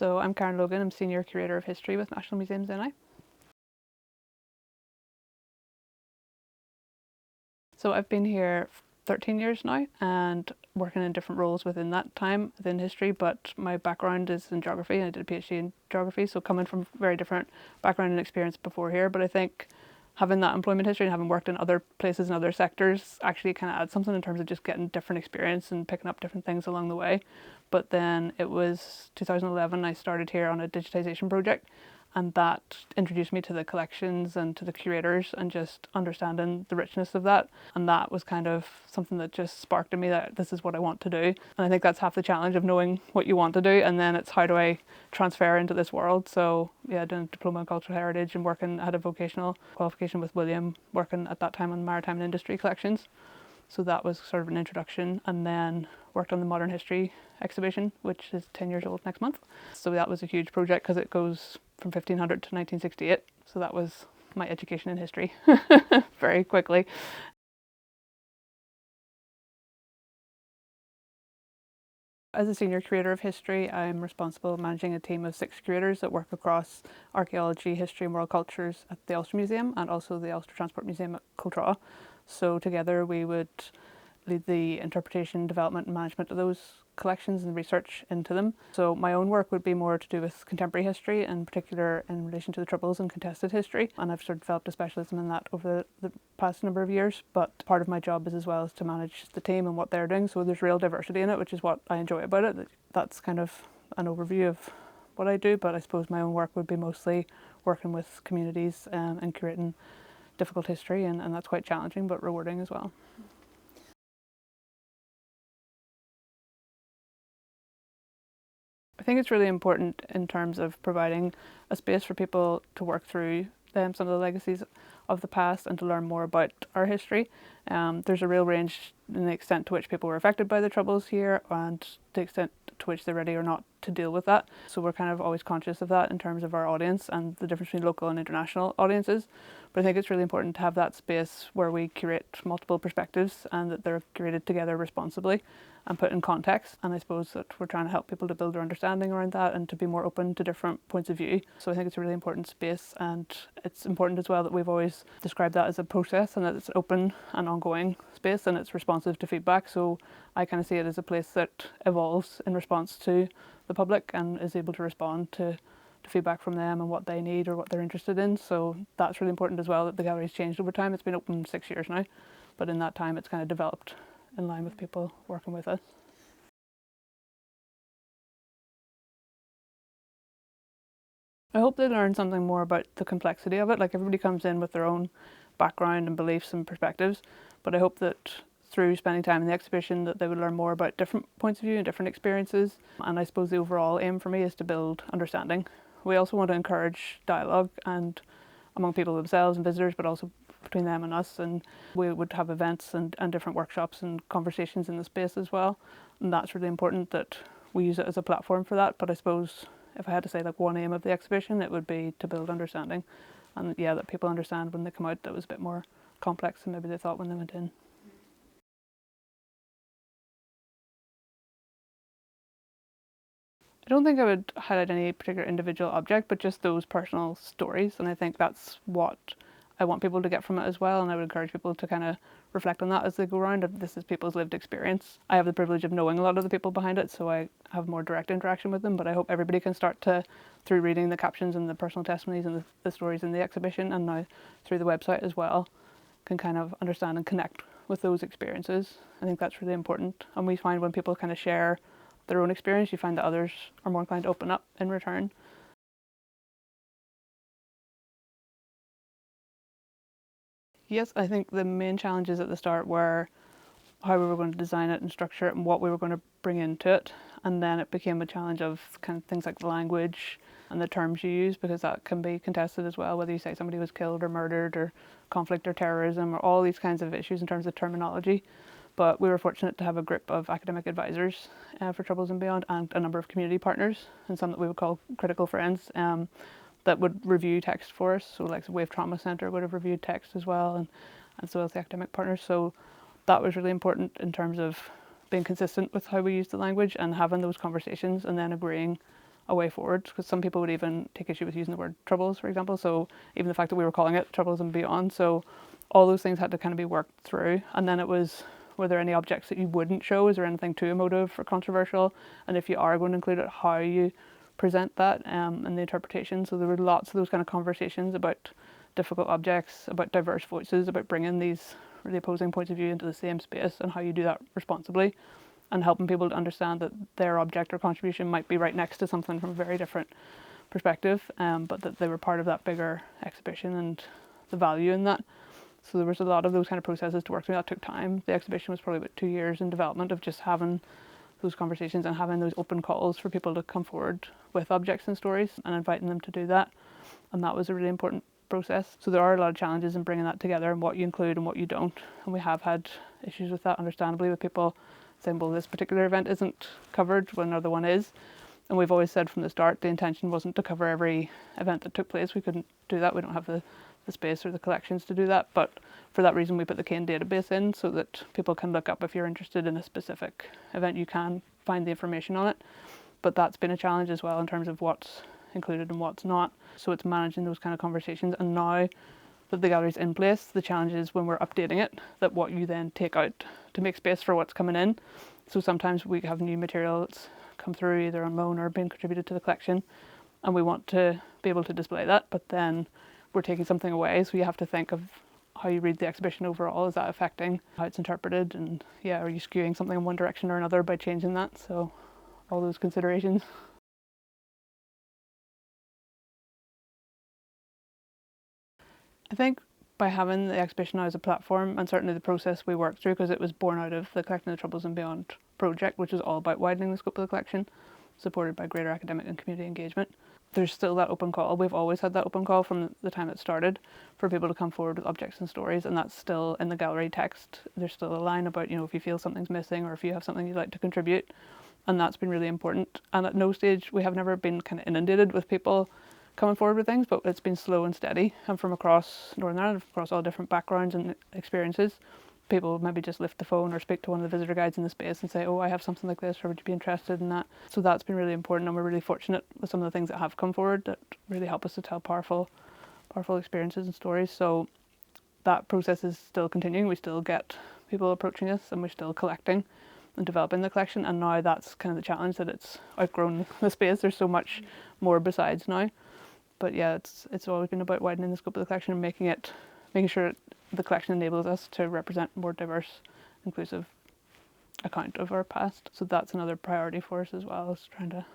So I'm Karen Logan, I'm Senior Curator of History with National Museums NI. So I've been here 13 years now and working in different roles within that time within history, but my background is in geography and I did a PhD in geography, so coming from very different background and experience before here, but I think having that employment history and having worked in other places and other sectors actually kind of adds something in terms of just getting different experience and picking up different things along the way. But then it was 2011 I started here on a digitisation project, and that introduced me to the collections and to the curators and just understanding the richness of that. And that was kind of something that just sparked in me that this is what I want to do. And I think that's half the challenge of knowing what you want to do, and then it's how do I transfer into this world. So yeah, doing a diploma in cultural heritage and working, I had a vocational qualification with William, working at that time on maritime and industry collections. So that was sort of an introduction, and then worked on the modern history exhibition, which is 10 years old next month. So that was a huge project because it goes from 1500 to 1968. So that was my education in history very quickly. As a senior curator of history, I'm responsible for managing a team of 6 curators that work across archaeology, history and world cultures at the Ulster Museum and also the Ulster Transport Museum at Curator. So together we would lead the interpretation, development and management of those collections and research into them. So my own work would be more to do with contemporary history, in particular in relation to the Troubles and contested history, and I've sort of developed a specialism in that over the past number of years. But part of my job is as well as to manage the team and what they're doing, so there's real diversity in it, which is what I enjoy about it. That's kind of an overview of what I do, but I suppose my own work would be mostly working with communities and curating difficult history, and that's quite challenging but rewarding as well. I think it's really important in terms of providing a space for people to work through some of the legacies of the past and to learn more about our history. There's a real range in the extent to which people were affected by the Troubles here and the extent to which they're ready or not to deal with that. So we're kind of always conscious of that in terms of our audience and the difference between local and international audiences. But I think it's really important to have that space where we curate multiple perspectives and that they're curated together responsibly and put in context. And I suppose that we're trying to help people to build their understanding around that and to be more open to different points of view. So I think it's a really important space, and it's important as well that we've always described that as a process and that it's open and ongoing space and it's responsive to feedback. So I kind of see it as a place that evolves in response to the public and is able to respond to feedback from them and what they need or what they're interested in. So that's really important as well, that the gallery's changed over time. It's been open 6 years now, but in that time it's kind of developed in line with people working with us. I hope they learn something more about the complexity of it. Like, everybody comes in with their own background and beliefs and perspectives, but I hope that through spending time in the exhibition that they would learn more about different points of view and different experiences. And I suppose the overall aim for me is to build understanding. We also want to encourage dialogue and among people themselves and visitors, but also between them and us, and we would have events and different workshops and conversations in the space as well, and that's really important that we use it as a platform for that. But I suppose if I had to say like one aim of the exhibition, it would be to build understanding, and yeah, that people understand when they come out that was a bit more complex than maybe they thought when they went in. I don't think I would highlight any particular individual object, but just those personal stories, and I think that's what I want people to get from it as well, and I would encourage people to kind of reflect on that as they go around. This is people's lived experience. I have the privilege of knowing a lot of the people behind it, so I have more direct interaction with them, but I hope everybody can start to, through reading the captions and the personal testimonies and the stories in the exhibition, and now through the website as well, can kind of understand and connect with those experiences. I think that's really important, and we find when people kind of share their own experience, you find that others are more inclined to open up in return. Yes, I think the main challenges at the start were how we were going to design it and structure it and what we were going to bring into it. And then it became a challenge of kind of things like the language and the terms you use, because that can be contested as well, whether you say somebody was killed or murdered or conflict or terrorism or all these kinds of issues in terms of terminology. But we were fortunate to have a group of academic advisors for Troubles and Beyond, and a number of community partners, and some that we would call critical friends, that would review text for us. So like the Wave Trauma Centre would have reviewed text as well, and as well as the academic partners. So that was really important in terms of being consistent with how we use the language and having those conversations and then agreeing a way forward, because some people would even take issue with using the word troubles, for example. So even the fact that we were calling it Troubles and Beyond. So all those things had to kind of be worked through. And then it was, were there any objects that you wouldn't show? Is there anything too emotive or controversial? And if you are going to include it, how you present that and the interpretation. So there were lots of those kind of conversations about difficult objects, about diverse voices, about bringing these really opposing points of view into the same space and how you do that responsibly, and helping people to understand that their object or contribution might be right next to something from a very different perspective, but that they were part of that bigger exhibition and the value in that. So there was a lot of those kind of processes to work through. That took time. The exhibition was probably about 2 years in development of just having those conversations and having those open calls for people to come forward with objects and stories and inviting them to do that. And that was a really important process. So there are a lot of challenges in bringing that together and what you include and what you don't. And we have had issues with that, understandably, with people saying, well, this particular event isn't covered when another one is. And we've always said from the start the intention wasn't to cover every event that took place. We couldn't do that. We don't have the space or the collections to do that. But for that reason, we put the Cane database in so that people can look up, if you're interested in a specific event, you can find the information on it. But that's been a challenge as well in terms of what's included and what's not. So it's managing those kind of conversations. And now that the gallery's in place, the challenge is when we're updating it, that what you then take out to make space for what's coming in. So sometimes we have new material that's come through either on loan or being contributed to the collection, and we want to be able to display that, but then we're taking something away. So you have to think of how you read the exhibition overall. Is that affecting how it's interpreted? And yeah, are you skewing something in one direction or another by changing that? So all those considerations. I think by having the exhibition now as a platform, and certainly the process we worked through, because it was born out of the Collecting the Troubles and Beyond project, which is all about widening the scope of the collection, supported by greater academic and community engagement. There's still that open call. We've always had that open call from the time it started for people to come forward with objects and stories, and that's still in the gallery text. There's still a line about, you know, if you feel something's missing or if you have something you'd like to contribute, and that's been really important. And at no stage, we have never been kind of inundated with people coming forward with things, but it's been slow and steady, and from across Northern Ireland, across all different backgrounds and experiences. People maybe just lift the phone or speak to one of the visitor guides in the space and say, oh, I have something like this, or would you be interested in that? So that's been really important, and we're really fortunate with some of the things that have come forward that really help us to tell powerful experiences and stories. So that process is still continuing. We still get people approaching us, and we're still collecting and developing the collection, and now that's kind of the challenge, that it's outgrown the space. There's so much more besides now. But yeah, it's always been about widening the scope of the collection and making sure the collection enables us to represent more diverse, inclusive account of our past. So that's another priority for us as well, is trying to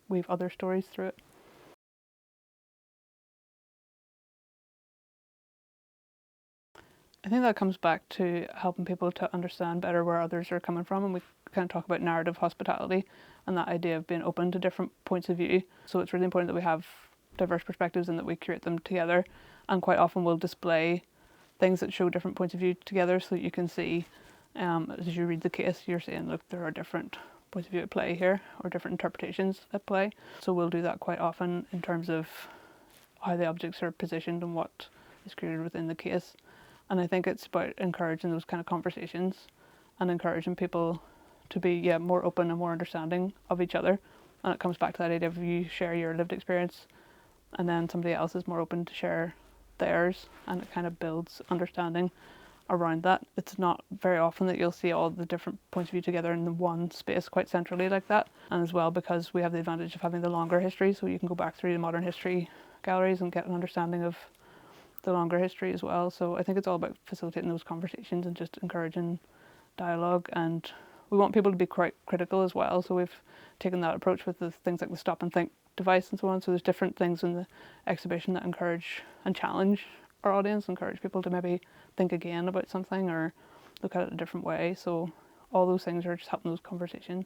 weave other stories through it. I think that comes back to helping people to understand better where others are coming from, and we kind of talk about narrative hospitality and that idea of being open to different points of view. So it's really important that we have diverse perspectives and that we curate them together, and quite often we'll display things that show different points of view together so that you can see, as you read the case, you're saying, look, there are different points of view at play here, or different interpretations at play. So we'll do that quite often in terms of how the objects are positioned and what is created within the case. And I think it's about encouraging those kind of conversations and encouraging people to be more open and more understanding of each other. And it comes back to that idea of you share your lived experience and then somebody else is more open to share theirs, and it kind of builds understanding around that. It's not very often that you'll see all the different points of view together in the one space quite centrally like that. And as well, because we have the advantage of having the longer history, so you can go back through the modern history galleries and get an understanding of the longer history as well. So I think it's all about facilitating those conversations and just encouraging dialogue, and we want people to be quite critical as well. So we've taken that approach with the things like the stop and think device and so on. So there's different things in the exhibition that encourage and challenge our audience, encourage people to maybe think again about something or look at it a different way. So all those things are just helping those conversations.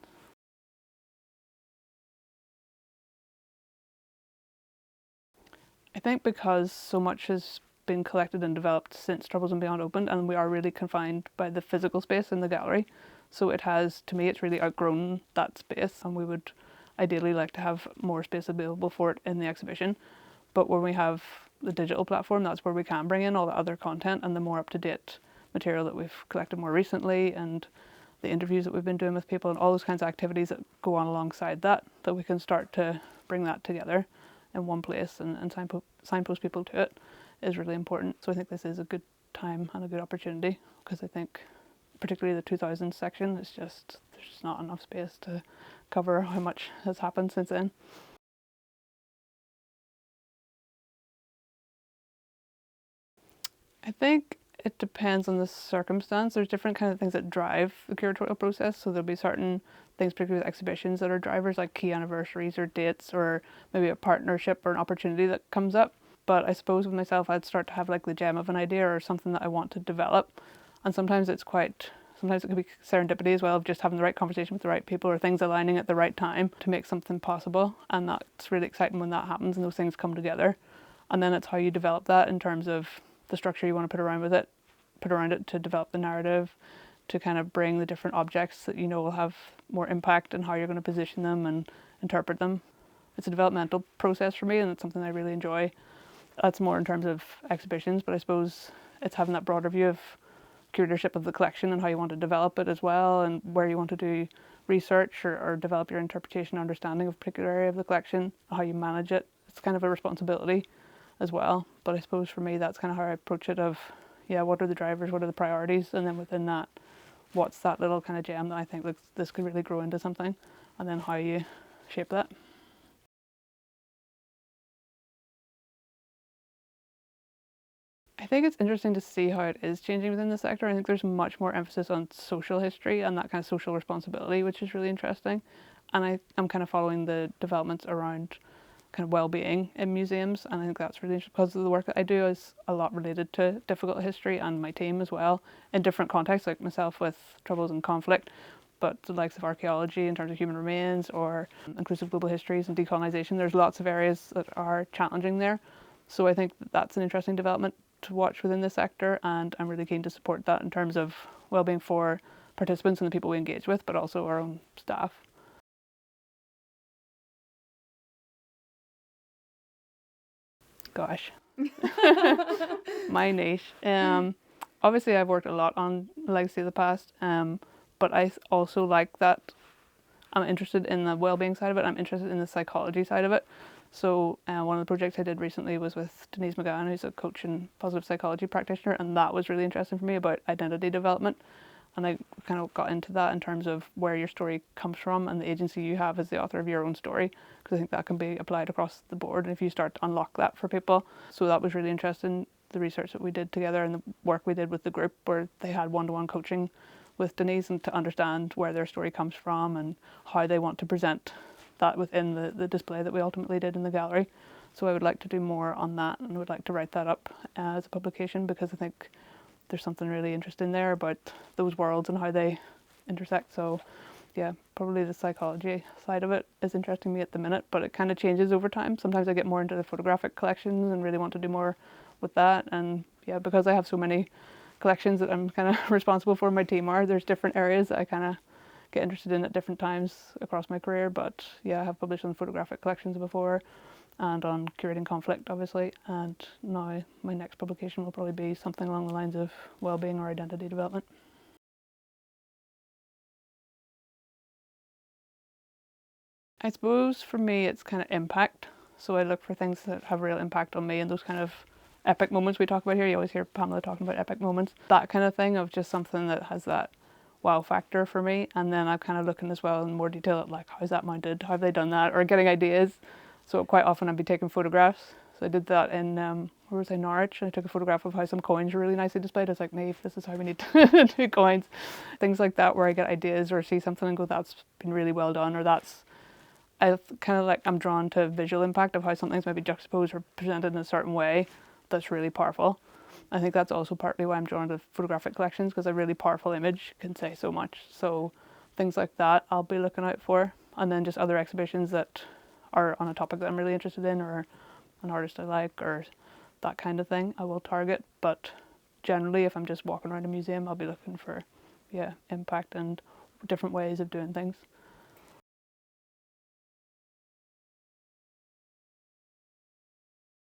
I think because so much has been collected and developed since Troubles and Beyond opened, and we are really confined by the physical space in the gallery, so it has, to me, it's really outgrown that space, and we would ideally like to have more space available for it in the exhibition. But when we have the digital platform, that's where we can bring in all the other content and the more up-to-date material that we've collected more recently, and the interviews that we've been doing with people and all those kinds of activities that go on alongside that, that we can start to bring that together in one place and signpost people to it is really important. So I think this is a good time and a good opportunity, because I think particularly the 2000s section, there's just not enough space to cover how much has happened since then. I think it depends on the circumstance. There's different kind of things that drive the curatorial process. So there'll be certain things, particularly with exhibitions, that are drivers, like key anniversaries or dates, or maybe a partnership or an opportunity that comes up. But I suppose with myself, I'd start to have like the gem of an idea or something that I want to develop. And sometimes it can be serendipity as well, of just having the right conversation with the right people or things aligning at the right time to make something possible. And that's really exciting when that happens and those things come together. And then it's how you develop that in terms of the structure you want to put around it to develop the narrative, to kind of bring the different objects that you know will have more impact and how you're going to position them and interpret them. It's a developmental process for me, and it's something I really enjoy. That's more in terms of exhibitions, but I suppose it's having that broader view of curatorship of the collection and how you want to develop it as well, and where you want to do research or develop your interpretation and understanding of a particular area of the collection, how you manage it. It's kind of a responsibility as well. But I suppose for me, that's kind of how I approach it of, what are the drivers, what are the priorities, and then within that, what's that little kind of gem that I think this could really grow into something, and then how you shape that. I think it's interesting to see how it is changing within the sector. I think there's much more emphasis on social history and that kind of social responsibility, which is really interesting. And I'm kind of following the developments around kind of well-being in museums, and I think that's really interesting because of the work that I do is a lot related to difficult history, and my team as well, in different contexts, like myself with troubles and conflict, but the likes of archaeology in terms of human remains, or inclusive global histories and decolonisation. There's lots of areas that are challenging there. So I think that's an interesting development to watch within the sector, and I'm really keen to support that in terms of well-being for participants and the people we engage with, but also our own staff. Gosh. My niche. Obviously I've worked a lot on legacy of the past, but I also like that I'm interested in the well-being side of it. I'm interested in the psychology side of it. So one of the projects I did recently was with Denise McGowan, who's a coach and positive psychology practitioner, and that was really interesting for me, about identity development. And I kind of got into that in terms of where your story comes from and the agency you have as the author of your own story, because I think that can be applied across the board, and if you start to unlock that for people. So that was really interesting, the research that we did together and the work we did with the group, where they had one-to-one coaching with Denise, and to understand where their story comes from and how they want to present that within the display that we ultimately did in the gallery. So I would like to do more on that, and would like to write that up as a publication, because I think there's something really interesting there about those worlds and how they intersect. So yeah, probably the psychology side of it is interesting me at the minute, but it kind of changes over time. Sometimes I get more into the photographic collections and really want to do more with that. And yeah, because I have so many collections that I'm kind of responsible for, my team are, there's different areas that I kind of get interested in at different times across my career. But yeah, I have published on photographic collections before, and on curating conflict, obviously, and now my next publication will probably be something along the lines of well-being or identity development. I suppose for me it's kind of impact, so I look for things that have real impact on me, and those kind of epic moments we talk about here. You always hear Pamela talking about epic moments, that kind of thing, of just something that has that wow factor for me. And then I'm kind of looking as well in more detail at, like, how's that mounted, how have they done that, or getting ideas. So quite often I'd be taking photographs. So I did that in, where was I, Norwich, and I took a photograph of how some coins were really nicely displayed. I was like, Neve, this is how we need to do coins. Things like that, where I get ideas or see something and go, that's been really well done, or that's, I kind of like, I'm drawn to visual impact of how something's maybe juxtaposed or presented in a certain way that's really powerful. I think that's also partly why I'm drawn to photographic collections, because a really powerful image can say so much. So things like that I'll be looking out for. And then just other exhibitions that are on a topic that I'm really interested in, or an artist I like, or that kind of thing I will target. But generally, if I'm just walking around a museum, I'll be looking for impact and different ways of doing things.